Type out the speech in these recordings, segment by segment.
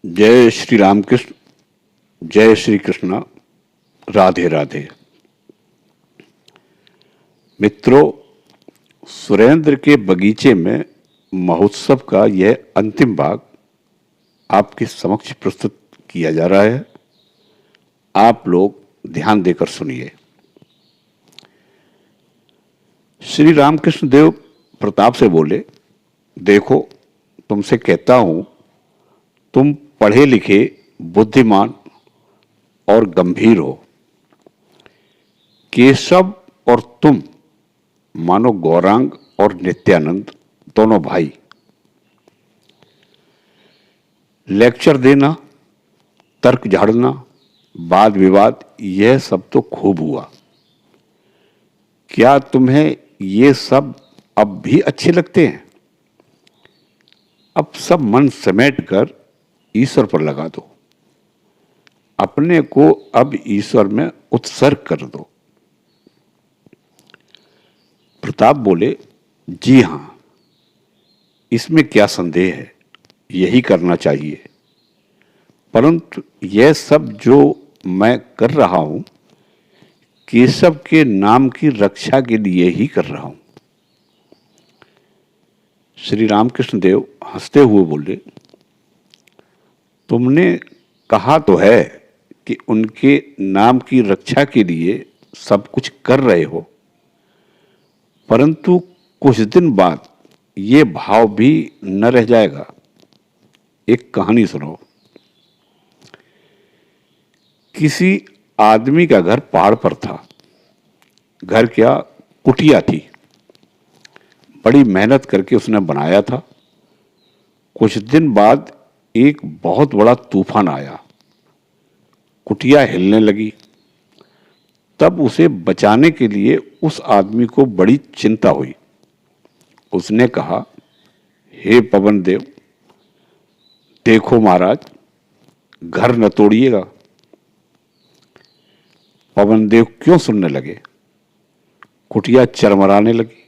जय श्री राम कृष्ण। जय श्री कृष्ण। राधे राधे। मित्रों, सुरेंद्र के बगीचे में महोत्सव का यह अंतिम भाग आपके समक्ष प्रस्तुत किया जा रहा है। आप लोग ध्यान देकर सुनिए। श्री रामकृष्ण देव प्रताप से बोले, देखो, तुमसे कहता हूं, तुम पढ़े लिखे, बुद्धिमान और गंभीर हो। केशव और तुम मानो गौरांग और नित्यानंद, दोनों भाई। लेक्चर देना, तर्क झाड़ना, वाद विवाद, यह सब तो खूब हुआ। क्या तुम्हें ये सब अब भी अच्छे लगते हैं? अब सब मन समेट कर ईश्वर पर लगा दो। अपने को अब ईश्वर में उत्सर्ग कर दो। प्रताप बोले, जी हां, इसमें क्या संदेह है, यही करना चाहिए। परंतु यह सब जो मैं कर रहा हूं, केशव के नाम की रक्षा के लिए ही कर रहा हूं। श्री रामकृष्ण देव हंसते हुए बोले, तुमने कहा तो है कि उनके नाम की रक्षा के लिए सब कुछ कर रहे हो, परंतु कुछ दिन बाद ये भाव भी न रह जाएगा। एक कहानी सुनो। किसी आदमी का घर पहाड़ पर था। घर क्या, कुटिया थी। बड़ी मेहनत करके उसने बनाया था। कुछ दिन बाद एक बहुत बड़ा तूफान आया। कुटिया हिलने लगी। तब उसे बचाने के लिए उस आदमी को बड़ी चिंता हुई। उसने कहा, हे पवन देव, देखो महाराज, घर न तोड़िएगा। पवन देव क्यों सुनने लगे? कुटिया चरमराने लगी।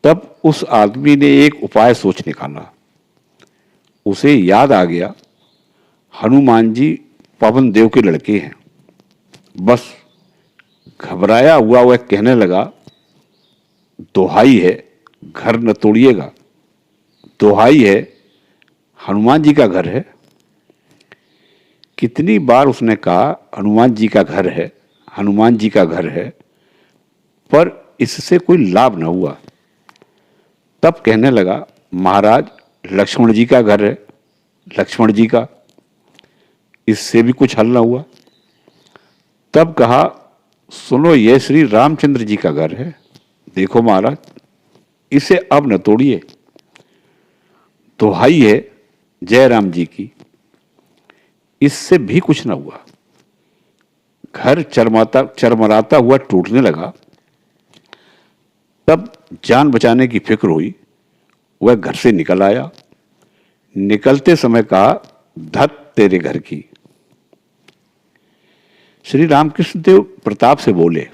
तब उस आदमी ने एक उपाय सोच निकाला। उसे याद आ गया, हनुमान जी पवन देव के लड़के हैं। बस घबराया हुआ वह कहने लगा, दोहाई है, घर न तोड़िएगा। दोहाई है, हनुमान जी का घर है। कितनी बार उसने कहा, हनुमान जी का घर है, हनुमान जी का घर है, पर इससे कोई लाभ न हुआ। तब कहने लगा, महाराज, लक्ष्मण जी का घर है, लक्ष्मण जी का। इससे भी कुछ हल न हुआ। तब कहा, सुनो, ये श्री रामचंद्र जी का घर है, देखो महाराज, इसे अब न तोड़िए। दोहाई है जय राम जी की। इससे भी कुछ न हुआ। घर चरमराता हुआ टूटने लगा। तब जान बचाने की फिक्र हुई। वह घर से निकल आया। निकलते समय कहा, धत तेरे घर की। श्री रामकृष्ण देव प्रताप से बोले,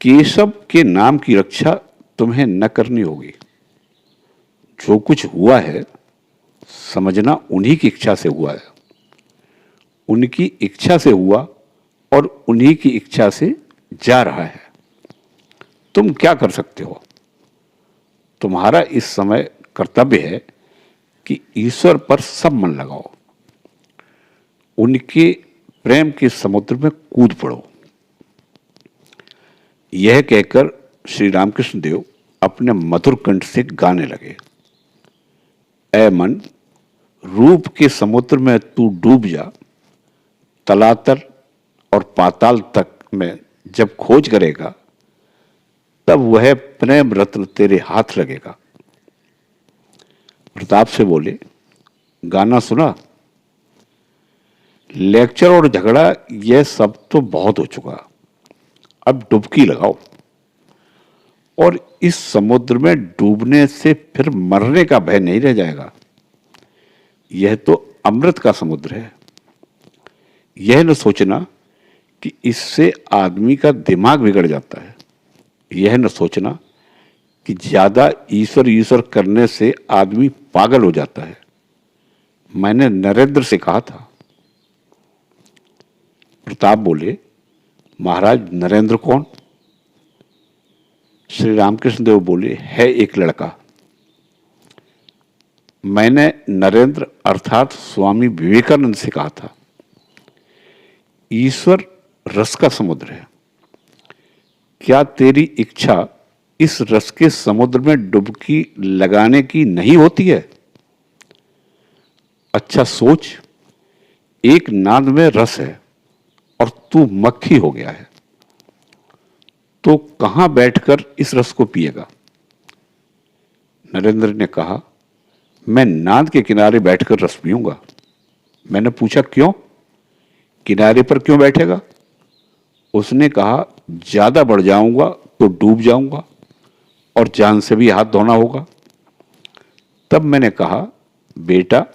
केशव के नाम की रक्षा तुम्हें न करनी होगी। जो कुछ हुआ है, समझना उन्हीं की इच्छा से हुआ है। उनकी इच्छा से हुआ और उन्हीं की इच्छा से जा रहा है। तुम क्या कर सकते हो? तुम्हारा इस समय कर्तव्य है कि ईश्वर पर सब मन लगाओ। उनके प्रेम के समुद्र में कूद पड़ो। यह कहकर श्री रामकृष्ण देव अपने मधुर कंठ से गाने लगे, ऐ मन, रूप के समुद्र में तू डूब जा। तलातर और पाताल तक में जब खोज करेगा, तब वह प्रेम रत्न तेरे हाथ लगेगा। प्रताप से बोले, गाना सुना? लेक्चर और झगड़ा यह सब तो बहुत हो चुका। अब डुबकी लगाओ और इस समुद्र में डूबने से फिर मरने का भय नहीं रह जाएगा। यह तो अमृत का समुद्र है। यह न सोचना कि इससे आदमी का दिमाग बिगड़ जाता है। यह न सोचना कि ज्यादा ईश्वर ईश्वर करने से आदमी पागल हो जाता है। मैंने नरेंद्र से कहा था। प्रताप बोले, महाराज नरेंद्र कौन? श्री रामकृष्ण देव बोले, है एक लड़का। मैंने नरेंद्र अर्थात स्वामी विवेकानंद से कहा था, ईश्वर रस का समुद्र है। क्या तेरी इच्छा इस रस के समुद्र में डुबकी लगाने की नहीं होती है? अच्छा सोच, एक नाद में रस है और तू मक्खी हो गया है, तो कहां बैठकर इस रस को पिएगा? नरेंद्र ने कहा, मैं नाद के किनारे बैठकर रस पीऊंगा। मैंने पूछा, क्यों? किनारे पर क्यों बैठेगा? उसने कहा, ज्यादा बढ़ जाऊंगा तो डूब जाऊंगा और जान से भी हाथ धोना होगा। तब मैंने कहा, बेटा,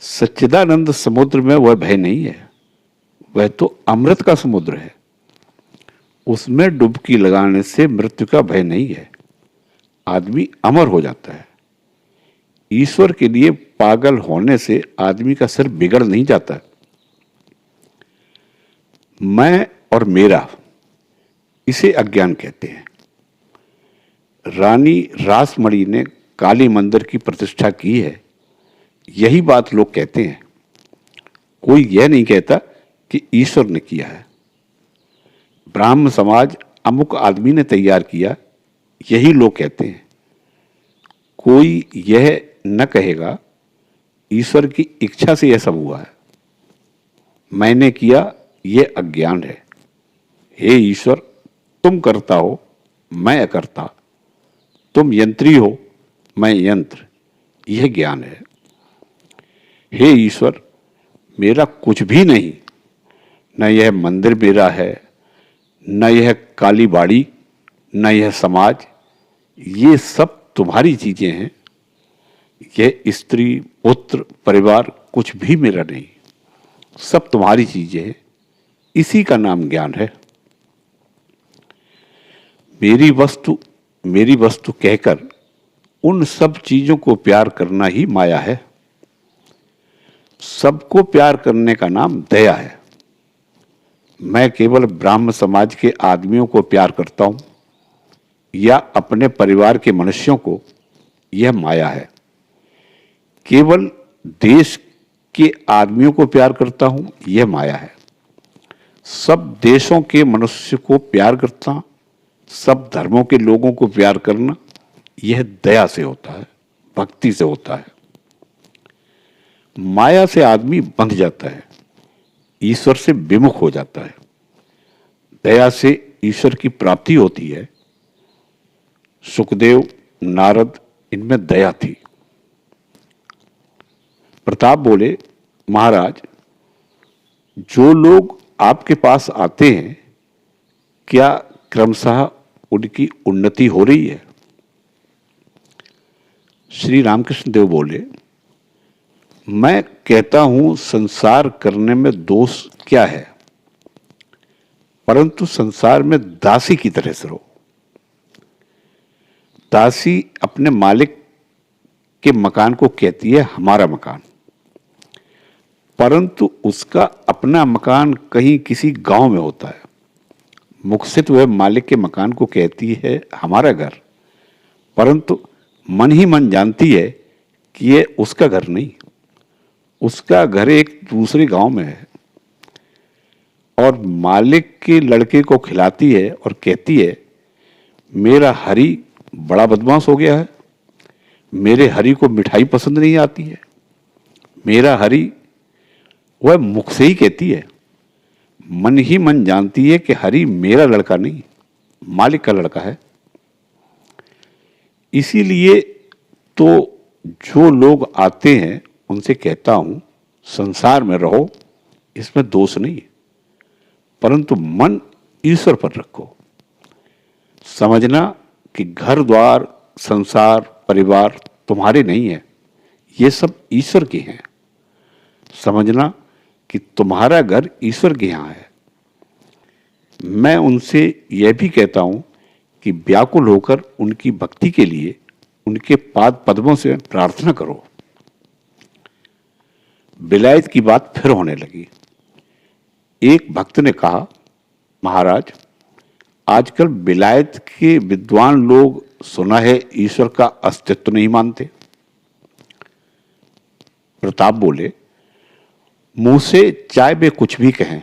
सच्चिदानंद समुद्र में वह भय नहीं है, वह तो अमृत का समुद्र है। उसमें डुबकी लगाने से मृत्यु का भय नहीं है, आदमी अमर हो जाता है। ईश्वर के लिए पागल होने से आदमी का सिर बिगड़ नहीं जाता। मैं और मेरा, इसे अज्ञान कहते हैं। रानी रासमणी ने काली मंदिर की प्रतिष्ठा की है, यही बात लोग कहते हैं। कोई यह नहीं कहता कि ईश्वर ने किया है। ब्राह्म समाज अमुक आदमी ने तैयार किया, यही लोग कहते हैं। कोई यह न कहेगा ईश्वर की इच्छा से यह सब हुआ है। मैंने किया, यह अज्ञान है। हे ईश्वर, तुम करता हो, मैं अकर्ता। तुम यंत्री हो, मैं यंत्र, यह ज्ञान है। हे ईश्वर, मेरा कुछ भी नहीं, न यह मंदिर मेरा है, न यह काली बाड़ी, न यह समाज, ये सब तुम्हारी चीजें हैं। यह स्त्री, पुत्र, परिवार कुछ भी मेरा नहीं, सब तुम्हारी चीजें हैं। इसी का नाम ज्ञान है। मेरी वस्तु कहकर उन सब चीजों को प्यार करना ही माया है। सबको प्यार करने का नाम दया है। मैं केवल ब्राह्म समाज के आदमियों को प्यार करता हूं या अपने परिवार के मनुष्यों को, यह माया है। केवल देश के आदमियों को प्यार करता हूं, यह माया है। सब देशों के मनुष्य को प्यार करता, सब धर्मों के लोगों को प्यार करना, यह दया से होता है, भक्ति से होता है। माया से आदमी बंध जाता है, ईश्वर से विमुख हो जाता है। दया से ईश्वर की प्राप्ति होती है। सुखदेव, नारद, इनमें दया थी। प्रताप बोले, महाराज, जो लोग आपके पास आते हैं, क्या क्रमशः उनकी उन्नति हो रही है? श्री रामकृष्ण देव बोले, मैं कहता हूं संसार करने में दोष क्या है, परंतु संसार में दासी की तरह से रहो। दासी अपने मालिक के मकान को कहती है हमारा मकान, परंतु उसका अपना मकान कहीं किसी गांव में होता है। मुख से तो वह मालिक के मकान को कहती है हमारा घर, परंतु मन ही मन जानती है कि यह उसका घर नहीं, उसका घर एक दूसरे गांव में है। और मालिक के लड़के को खिलाती है और कहती है मेरा हरी बड़ा बदमाश हो गया है, मेरे हरी को मिठाई पसंद नहीं आती है। मेरा हरी, वह मुख से ही कहती है, मन ही मन जानती है कि हरी मेरा लड़का नहीं, मालिक का लड़का है। इसीलिए तो जो लोग आते हैं उनसे कहता हूं संसार में रहो, इसमें दोष नहीं, परंतु मन ईश्वर पर रखो। समझना कि घर द्वार, संसार, परिवार तुम्हारे नहीं है, ये सब ईश्वर के हैं। समझना कि तुम्हारा घर ईश्वर के यहां है। मैं उनसे यह भी कहता हूं कि व्याकुल होकर उनकी भक्ति के लिए उनके पाद पद्मों से प्रार्थना करो। विलायत की बात फिर होने लगी। एक भक्त ने कहा, महाराज, आजकल विलायत के विद्वान लोग सुना है ईश्वर का अस्तित्व नहीं मानते। प्रताप बोले, मुंह से चाहे वे कुछ भी कहें,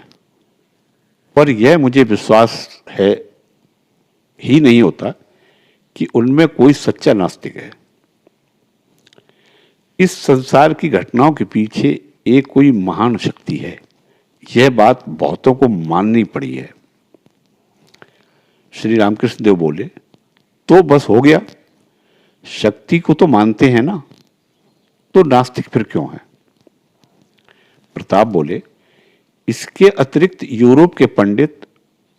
पर यह मुझे विश्वास है ही नहीं होता कि उनमें कोई सच्चा नास्तिक है। इस संसार की घटनाओं के पीछे एक कोई महान शक्ति है, यह बात बहुतों को माननी पड़ी है। श्री रामकृष्ण देव बोले, तो बस हो गया, शक्ति को तो मानते हैं ना, तो नास्तिक फिर क्यों है? प्रताप बोले, इसके अतिरिक्त यूरोप के पंडित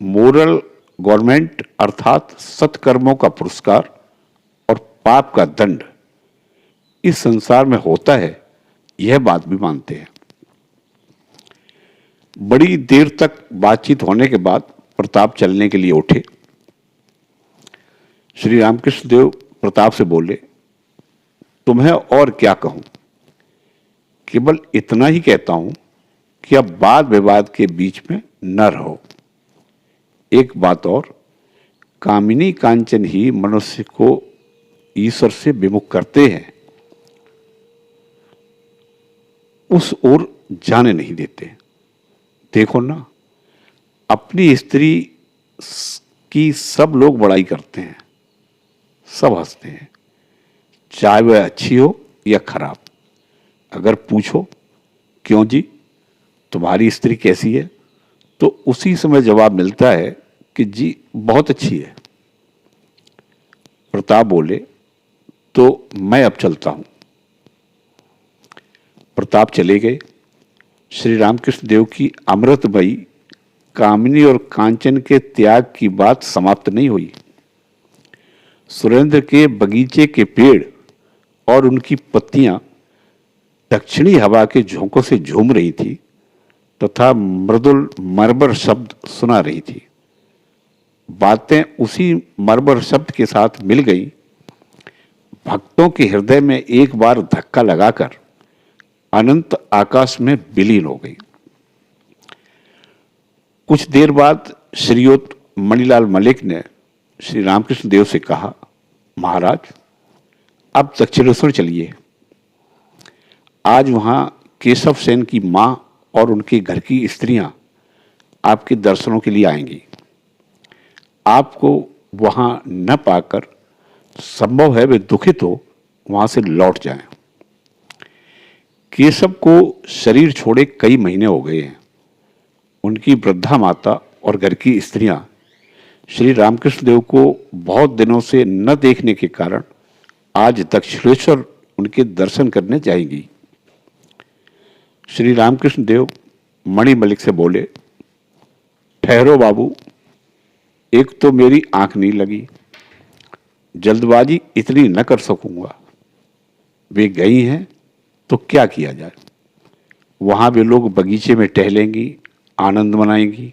मोरल गवर्नमेंट अर्थात सत्कर्मों का पुरस्कार और पाप का दंड इस संसार में होता है, यह बात भी मानते हैं। बड़ी देर तक बातचीत होने के बाद प्रताप चलने के लिए उठे। श्री रामकृष्ण देव प्रताप से बोले, तुम्हें और क्या कहूं, केवल इतना ही कहता हूं कि अब वाद विवाद के बीच में न रहो। एक बात और, कामिनी कांचन ही मनुष्य को ईश्वर से विमुख करते हैं, उस ओर जाने नहीं देते। देखो ना, अपनी स्त्री की सब लोग बड़ाई करते हैं, सब हंसते हैं, चाहे वह अच्छी हो या खराब। अगर पूछो, क्यों जी, तुम्हारी स्त्री कैसी है, तो उसी समय जवाब मिलता है कि जी बहुत अच्छी है। प्रताप बोले, तो मैं अब चलता हूं। प्रताप चले गए। श्री रामकृष्ण देव की अमृतमयी कामिनी और कांचन के त्याग की बात समाप्त नहीं हुई। सुरेंद्र के बगीचे के पेड़ और उनकी पत्तियां दक्षिणी हवा के झोंकों से झूम रही थी तथा मृदुल मरमर शब्द सुना रही थी। बातें उसी मरमर शब्द के साथ मिल गई। भक्तों के हृदय में एक बार धक्का लगाकर अनंत आकाश में विलीन हो गई। कुछ देर बाद श्रीयुत मणिलाल मलिक ने श्री रामकृष्ण देव से कहा, महाराज, अब दक्षिणेश्वर चलिए। आज वहां केशव सेन की मां और उनके घर की स्त्रियां आपके दर्शनों के लिए आएंगी। आपको वहां न पाकर संभव है वे दुखित हो वहां से लौट जाएं। केशव को शरीर छोड़े कई महीने हो गए हैं। उनकी वृद्धा माता और घर की स्त्रियां श्री रामकृष्ण देव को बहुत दिनों से न देखने के कारण आज दक्षिणेश्वर उनके दर्शन करने जाएंगी। श्री रामकृष्ण देव मणि मलिक से बोले, ठहरो बाबू, एक तो मेरी आंख नहीं लगी, जल्दबाजी इतनी न कर सकूंगा। वे गई हैं तो क्या किया जाए, वहां वे लोग बगीचे में टहलेंगी, आनंद मनाएंगी।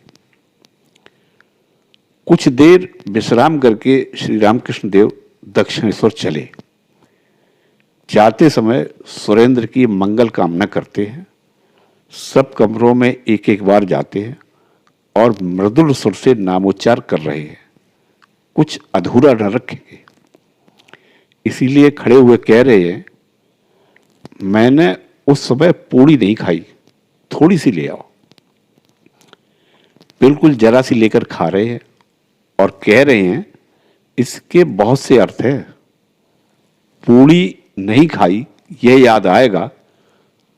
कुछ देर विश्राम करके श्री रामकृष्ण देव दक्षिणेश्वर चले। जाते समय सुरेंद्र की मंगल कामना करते हैं। सब कमरों में एक एक बार जाते हैं और मृदुल सुर से नामोच्चार कर रहे हैं, कुछ अधूरा न रखेंगे। इसीलिए खड़े हुए कह रहे हैं, मैंने उस समय पूड़ी नहीं खाई, थोड़ी सी ले आओ। बिल्कुल जरा सी लेकर खा रहे हैं और कह रहे हैं, इसके बहुत से अर्थ हैं। पूड़ी नहीं खाई यह याद आएगा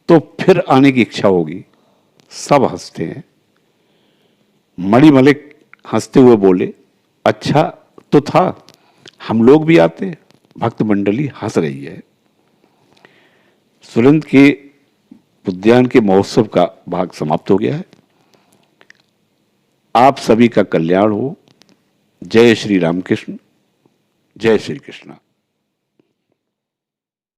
तो फिर आने की इच्छा होगी। सब हंसते हैं। मणि मलिक हंसते हुए बोले, अच्छा तो था, हम लोग भी आते। भक्त मंडली हंस रही है। सुरेंद्र के उद्यान के महोत्सव का भाग समाप्त हो गया है। आप सभी का कल्याण हो। जय श्री रामकृष्ण, जय श्री कृष्ण।